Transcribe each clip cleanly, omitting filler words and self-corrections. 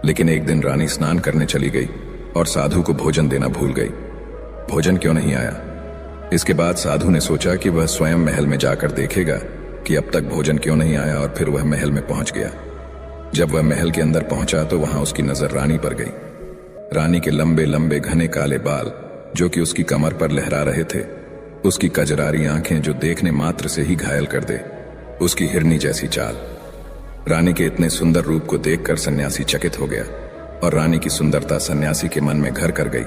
लेकिन एक दिन रानी स्नान करने चली गई और साधु को भोजन देना भूल गई। भोजन क्यों नहीं आया? इसके बाद साधु ने सोचा कि वह स्वयं महल में जाकर देखेगा कि अब तक भोजन क्यों नहीं आया, और फिर वह महल में पहुंच गया। जब वह महल के अंदर पहुंचा तो वहां उसकी नजर रानी पर गई। रानी के लंबे लंबे घने काले बाल जो कि उसकी कमर पर लहरा रहे थे, उसकी कजरारी आंखें जो देखने मात्र से ही घायल कर दे, उसकी हिरनी जैसी चाल। रानी के इतने सुंदर रूप को देखकर सन्यासी चकित हो गया और रानी की सुंदरता सन्यासी के मन में घर कर गई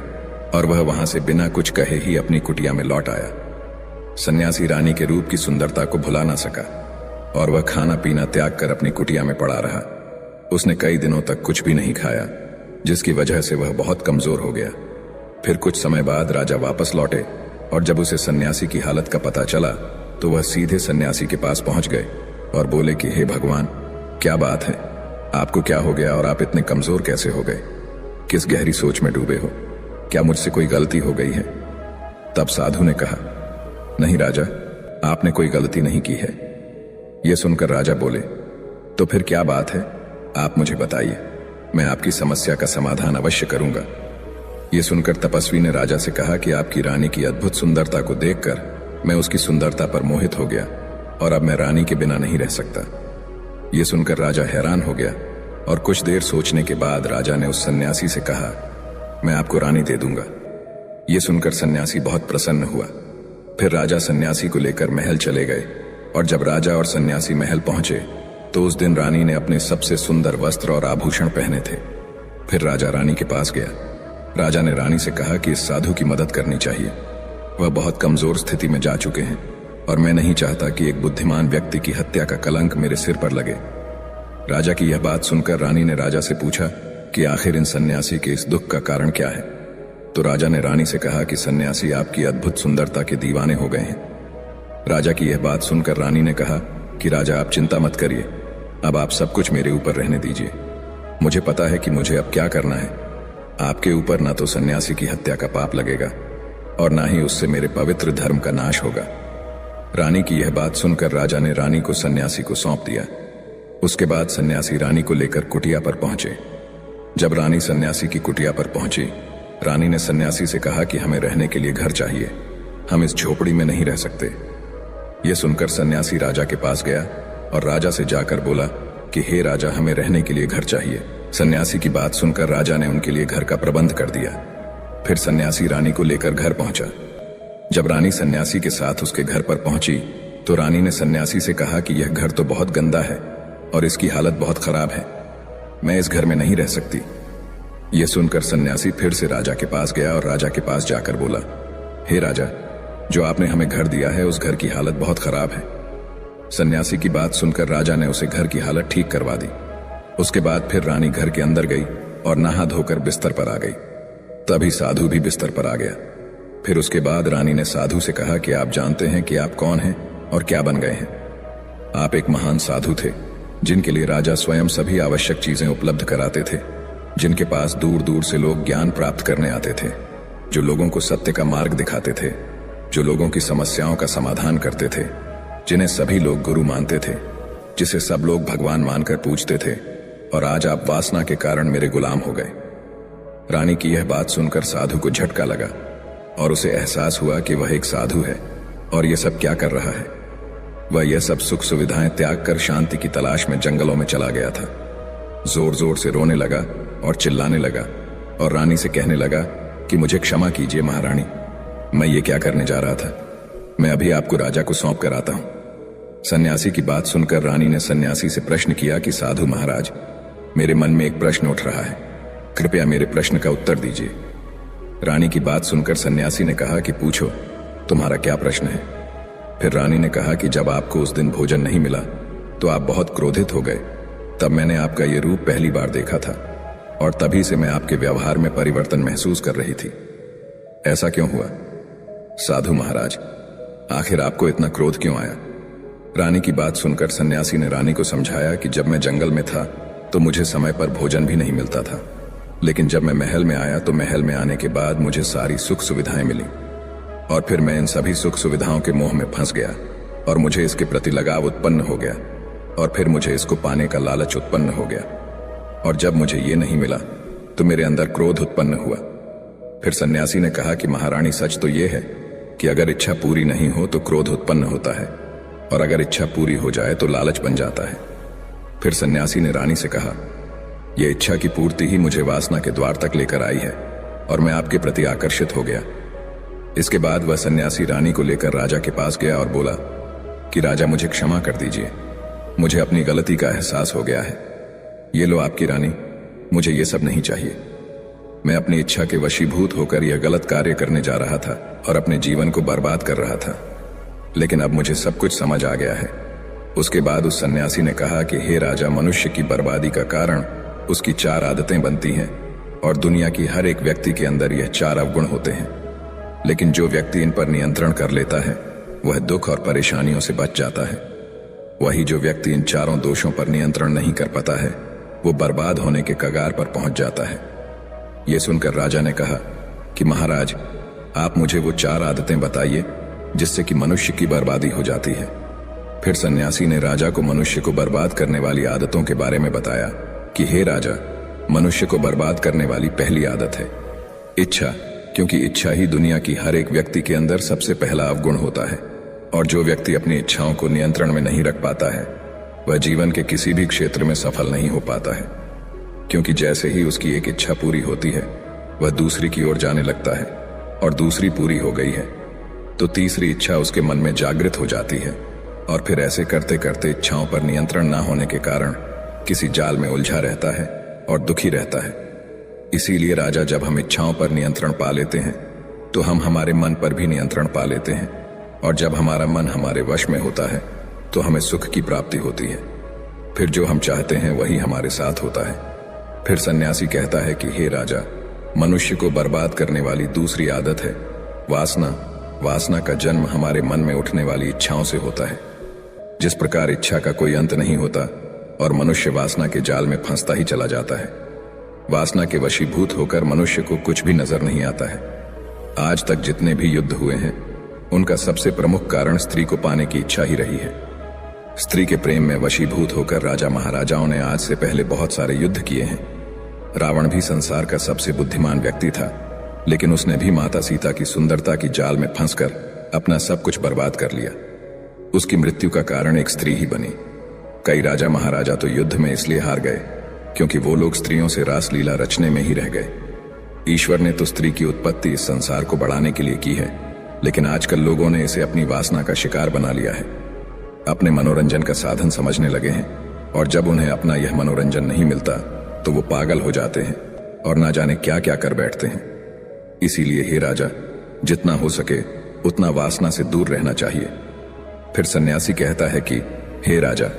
और वह वहां से बिना कुछ कहे ही अपनी कुटिया में लौट आया। सन्यासी रानी के रूप की सुंदरता को भुला ना सका और वह खाना पीना त्याग कर अपनी कुटिया में पड़ा रहा। उसने कई दिनों तक कुछ भी नहीं खाया, जिसकी वजह से वह बहुत कमजोर हो गया। फिर कुछ समय बाद राजा वापस लौटे और जब उसे सन्यासी की हालत का पता चला तो वह सीधे सन्यासी के पास पहुंच गए और बोले कि हे भगवान, क्या बात है, आपको क्या हो गया और आप इतने कमजोर कैसे हो गए? किस गहरी सोच में डूबे हो? क्या मुझसे कोई गलती हो गई है? तब साधु ने कहा, नहीं राजा, आपने कोई गलती नहीं की है। यह सुनकर राजा बोले, तो फिर क्या बात है, आप मुझे बताइए, मैं आपकी समस्या का समाधान अवश्य करूंगा। यह सुनकर तपस्वी ने राजा से कहा कि आपकी रानी की अद्भुत सुंदरता को देखकर मैं उसकी सुंदरता पर मोहित हो गया और अब मैं रानी के बिना नहीं रह सकता। यह सुनकर राजा हैरान हो गया और कुछ देर सोचने के बाद राजा ने उस सन्यासी से कहा, मैं आपको रानी दे दूंगा। यह सुनकर सन्यासी बहुत प्रसन्न हुआ। फिर राजा सन्यासी को लेकर महल चले गए और जब राजा और सन्यासी महल पहुंचे तो उस दिन रानी ने अपने सबसे सुंदर वस्त्र और आभूषण पहने थे। फिर राजा रानी के पास गया। राजा ने रानी से कहा कि इस साधु की मदद करनी चाहिए, वह बहुत कमजोर स्थिति में जा चुके हैं और मैं नहीं चाहता कि एक बुद्धिमान व्यक्ति की हत्या का कलंक मेरे सिर पर लगे। राजा की यह बात सुनकर रानी ने राजा से पूछा कि आखिर इन सन्यासी के इस दुख का कारण क्या है। तो राजा ने रानी से कहा कि सन्यासी आपकी अद्भुत सुंदरता के दीवाने हो गए हैं। राजा की यह बात सुनकर रानी ने कहा कि राजा, आप चिंता मत करिए, अब आप सब कुछ मेरे ऊपर रहने दीजिए। मुझे पता है कि मुझे अब क्या करना है। आपके ऊपर ना तो सन्यासी की हत्या का पाप लगेगा और ना ही उससे मेरे पवित्र धर्म का नाश होगा। रानी की यह बात सुनकर राजा ने रानी को सन्यासी को सौंप दिया। उसके बाद सन्यासी रानी को लेकर कुटिया पर पहुंचे। जब रानी सन्यासी की कुटिया पर पहुंची, रानी ने सन्यासी से कहा कि हमें रहने के लिए घर चाहिए, हम इस झोपड़ी में नहीं रह सकते। यह सुनकर सन्यासी राजा के पास गया और राजा से जाकर बोला कि हे राजा, हमें रहने के लिए घर चाहिए। सन्यासी की बात सुनकर राजा ने उनके लिए घर का प्रबंध कर दिया। फिर सन्यासी रानी को लेकर घर पहुंचा। जब रानी सन्यासी के साथ उसके घर पर पहुंची तो रानी ने सन्यासी से कहा कि यह घर तो बहुत गंदा है और इसकी हालत बहुत खराब है, मैं इस घर में नहीं रह सकती। यह सुनकर सन्यासी फिर से राजा के पास गया और राजा के पास जाकर बोला, हे राजा, जो आपने हमें घर दिया है उस घर की हालत बहुत खराब है। सन्यासी की बात सुनकर राजा ने उसे घर की हालत ठीक करवा दी। उसके बाद फिर रानी घर के अंदर गई और नहा धोकर बिस्तर पर आ गई। तभी साधु भी बिस्तर पर आ गया। फिर उसके बाद रानी ने साधु से कहा कि आप जानते हैं कि आप कौन हैं और क्या बन गए हैं। आप एक महान साधु थे जिनके लिए राजा स्वयं सभी आवश्यक चीजें उपलब्ध कराते थे, जिनके पास दूर दूर से लोग ज्ञान प्राप्त करने आते थे, जो लोगों को सत्य का मार्ग दिखाते थे, जो लोगों की समस्याओं का समाधान करते थे, जिन्हें सभी लोग गुरु मानते थे, जिसे सब लोग भगवान मानकर पूजते थे, और आज आप वासना के कारण मेरे गुलाम हो गए। रानी की यह बात सुनकर साधु को झटका लगा और उसे एहसास हुआ कि वह एक साधु है और यह सब क्या कर रहा है। वह यह सब सुख सुविधाएं त्याग कर शांति की तलाश में जंगलों में चला गया था। जोर जोर से रोने लगा और चिल्लाने लगा और रानी से कहने लगा कि मुझे क्षमा कीजिए महारानी, मैं ये क्या करने जा रहा था, मैं अभी आपको राजा को सौंप कर आता हूं। सन्यासी की बात सुनकर रानी ने सन्यासी से प्रश्न किया कि साधु महाराज, मेरे मन में एक प्रश्न उठ रहा है, कृपया मेरे प्रश्न का उत्तर दीजिए। रानी की बात सुनकर सन्यासी ने कहा कि पूछो, तुम्हारा क्या प्रश्न है। फिर रानी ने कहा कि जब आपको उस दिन भोजन नहीं मिला तो आप बहुत क्रोधित हो गए, तब मैंने आपका ये रूप पहली बार देखा था और तभी से मैं आपके व्यवहार में परिवर्तन महसूस कर रही थी। ऐसा क्यों हुआ? साधु महाराज, आखिर आपको इतना क्रोध क्यों आया? रानी की बात सुनकर सन्यासी ने रानी को समझाया कि जब मैं जंगल में था तो मुझे समय पर भोजन भी नहीं मिलता था, लेकिन जब मैं महल में आया तो महल में आने के बाद मुझे सारी सुख सुविधाएं मिली और फिर मैं इन सभी सुख सुविधाओं के मोह में फंस गया और मुझे इसके प्रति लगाव उत्पन्न हो गया और फिर मुझे इसको पाने का लालच उत्पन्न हो गया। और जब मुझे ये नहीं मिला तो मेरे अंदर क्रोध उत्पन्न हुआ। फिर सन्यासी ने कहा कि महारानी, सच तो ये है कि अगर इच्छा पूरी नहीं हो तो क्रोध उत्पन्न होता है, और अगर इच्छा पूरी हो जाए तो लालच बन जाता है। फिर सन्यासी ने रानी से कहा, यह इच्छा की पूर्ति ही मुझे वासना के द्वार तक लेकर आई है और मैं आपके प्रति आकर्षित हो गया। इसके बाद वह सन्यासी रानी को लेकर राजा के पास गया और बोला कि राजा, मुझे क्षमा कर दीजिए, मुझे अपनी गलती का एहसास हो गया है। ये लो आपकी रानी, मुझे ये सब नहीं चाहिए। मैं अपनी इच्छा के वशीभूत होकर यह गलत कार्य करने जा रहा था और अपने जीवन को बर्बाद कर रहा था, लेकिन अब मुझे सब कुछ समझ आ गया है। उसके बाद उस सन्यासी ने कहा कि हे राजा, मनुष्य की बर्बादी का कारण उसकी 4 आदतें बनती हैं और दुनिया की हर एक व्यक्ति के अंदर यह 4 अवगुण होते हैं, लेकिन जो व्यक्ति इन पर नियंत्रण कर लेता है वह दुख और परेशानियों से बच जाता है। वही जो व्यक्ति इन 4 दोषों पर नियंत्रण नहीं कर पाता है वो बर्बाद होने के कगार पर पहुंच जाता है। ये सुनकर राजा ने कहा कि महाराज, आप मुझे वो 4 आदतें बताइए जिससे कि मनुष्य की बर्बादी हो जाती है। फिर सन्यासी ने राजा को मनुष्य को बर्बाद करने वाली आदतों के बारे में बताया कि हे राजा, मनुष्य को बर्बाद करने वाली पहली आदत है इच्छा, क्योंकि इच्छा ही दुनिया की हर एक व्यक्ति के अंदर सबसे पहला अवगुण होता है, और जो व्यक्ति अपनी इच्छाओं को नियंत्रण में नहीं रख पाता है वह जीवन के किसी भी क्षेत्र में सफल नहीं हो पाता है, क्योंकि जैसे ही उसकी एक इच्छा पूरी होती है वह दूसरी की ओर जाने लगता है, और दूसरी पूरी हो गई है तो तीसरी इच्छा उसके मन में जागृत हो जाती है, और फिर ऐसे करते करते इच्छाओं पर नियंत्रण न होने के कारण किसी जाल में उलझा रहता है और दुखी रहता है। इसीलिए राजा, जब हम इच्छाओं पर नियंत्रण पा लेते हैं तो हम हमारे मन पर भी नियंत्रण पा लेते हैं, और जब हमारा मन हमारे वश में होता है तो हमें सुख की प्राप्ति होती है। फिर जो हम चाहते हैं वही हमारे साथ होता है। फिर सन्यासी कहता है कि हे राजा, मनुष्य को बर्बाद करने वाली दूसरी आदत है वासना। वासना का जन्म हमारे मन में उठने वाली इच्छाओं से होता है। जिस प्रकार इच्छा का कोई अंत नहीं होता और मनुष्य वासना के जाल में फंसता ही चला जाता है। वासना के वशीभूत होकर मनुष्य को कुछ भी नजर नहीं आता है। आज तक जितने भी युद्ध हुए हैं उनका सबसे प्रमुख कारण स्त्री को पाने की इच्छा ही रही है। स्त्री के प्रेम में वशीभूत होकर राजा महाराजाओं ने आज से पहले बहुत सारे युद्ध किए हैं। रावण भी संसार का सबसे बुद्धिमान व्यक्ति था, लेकिन उसने भी माता सीता की सुंदरता की जाल में फंसकर अपना सब कुछ बर्बाद कर लिया। उसकी मृत्यु का कारण एक स्त्री ही बनी। कई राजा महाराजा तो युद्ध में इसलिए हार गए क्योंकि वो लोग स्त्रियों से रासलीला रचने में ही रह गए। ईश्वर ने तो स्त्री की उत्पत्ति इस संसार को बढ़ाने के लिए की है, लेकिन आजकल लोगों ने इसे अपनी वासना का शिकार बना लिया है, अपने मनोरंजन का साधन समझने लगे हैं, और जब उन्हें अपना यह मनोरंजन नहीं मिलता तो वो पागल हो जाते हैं और ना जाने क्या क्या कर बैठते हैं। इसीलिए हे राजा, जितना हो सके उतना वासना से दूर रहना चाहिए। फिर सन्यासी कहता है कि हे राजा,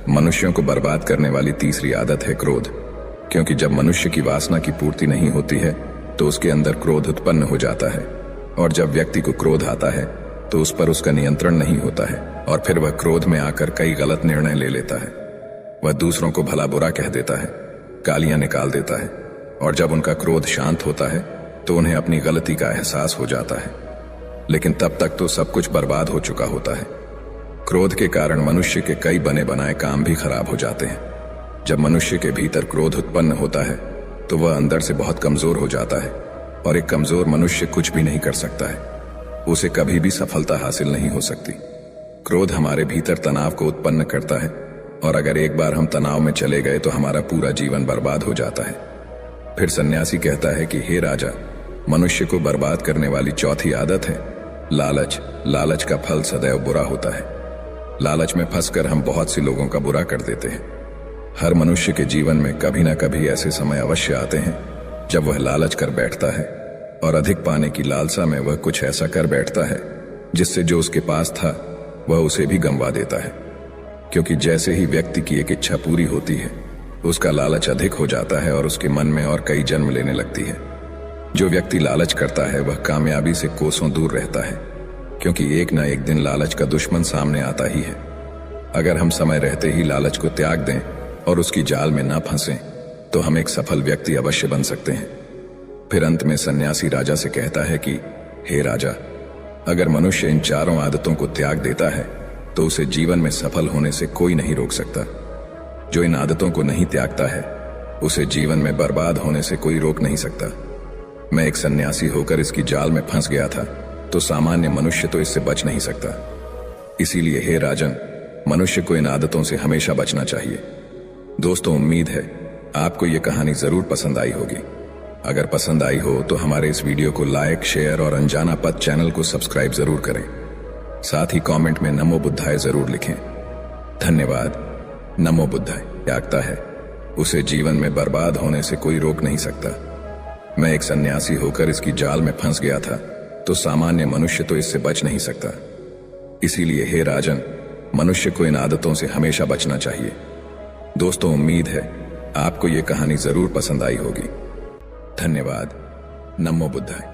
मनुष्यों को बर्बाद करने वाली तीसरी आदत है क्रोध, क्योंकि जब मनुष्य की वासना की पूर्ति नहीं होती है तो उसके अंदर क्रोध उत्पन्न हो जाता है, और जब व्यक्ति को क्रोध आता है तो उस पर उसका नियंत्रण नहीं होता है, और फिर वह क्रोध में आकर कई गलत निर्णय ले लेता है। वह दूसरों को भला बुरा कह देता है, गालियां निकाल देता है, और जब उनका क्रोध शांत होता है तो उन्हें अपनी गलती का एहसास हो जाता है, लेकिन तब तक तो सब कुछ बर्बाद हो चुका होता है। क्रोध के कारण मनुष्य के कई बने बनाए काम भी खराब हो जाते हैं। जब मनुष्य के भीतर क्रोध उत्पन्न होता है तो वह अंदर से बहुत कमजोर हो जाता है, और एक कमजोर मनुष्य कुछ भी नहीं कर सकता है, उसे कभी भी सफलता हासिल नहीं हो सकती। क्रोध हमारे भीतर तनाव को उत्पन्न करता है, और अगर एक बार हम तनाव में चले गए तो हमारा पूरा जीवन बर्बाद हो जाता है। फिर सन्यासी कहता है कि हे राजा, मनुष्य को बर्बाद करने वाली चौथी आदत है लालच। लालच का फल सदैव बुरा होता है। लालच में फंसकर हम बहुत सी लोगों का बुरा कर देते हैं। हर मनुष्य के जीवन में कभी ना कभी ऐसे समय अवश्य आते हैं जब वह लालच कर बैठता है, और अधिक पाने की लालसा में वह कुछ ऐसा कर बैठता है जिससे जो उसके पास था वह उसे भी गंवा देता है। क्योंकि जैसे ही व्यक्ति की एक इच्छा पूरी होती है उसका लालच अधिक हो जाता है और उसके मन में और कई जन्म लेने लगती है। जो व्यक्ति लालच करता है वह कामयाबी से कोसों दूर रहता है, क्योंकि एक न एक दिन लालच का दुश्मन सामने आता ही है। अगर हम समय रहते ही लालच को त्याग दें और उसकी जाल में ना फंसें तो हम एक सफल व्यक्ति अवश्य बन सकते हैं। फिर अंत में सन्यासी राजा से कहता है कि हे राजा, अगर मनुष्य इन चारों आदतों को त्याग देता है तो उसे जीवन में सफल होने से कोई नहीं रोक सकता। जो इन आदतों को नहीं त्यागता है उसे जीवन में बर्बाद होने से कोई रोक नहीं सकता। मैं एक सन्यासी होकर इसकी जाल में फंस गया था, तो सामान्य मनुष्य तो इससे बच नहीं सकता। इसीलिए हे राजन, मनुष्य को इन आदतों से हमेशा बचना चाहिए। दोस्तों, उम्मीद है आपको ये कहानी जरूर पसंद आई होगी। अगर पसंद आई हो तो हमारे इस वीडियो को लाइक, शेयर और अनजाना पथ चैनल को सब्सक्राइब जरूर करें। साथ ही कमेंट में नमो बुद्धाय जरूर लिखें। धन्यवाद। नमो बुद्धाय त्यागता है, उसे जीवन में बर्बाद होने से कोई रोक नहीं सकता। मैं एक सन्यासी होकर इसकी जाल में फंस गया था, तो सामान्य मनुष्य तो इससे बच नहीं सकता। इसीलिए हे राजन, मनुष्य को इन आदतों से हमेशा बचना चाहिए। दोस्तों, उम्मीद है आपको ये कहानी जरूर पसंद आई होगी। धन्यवाद। नमो बुद्धाय।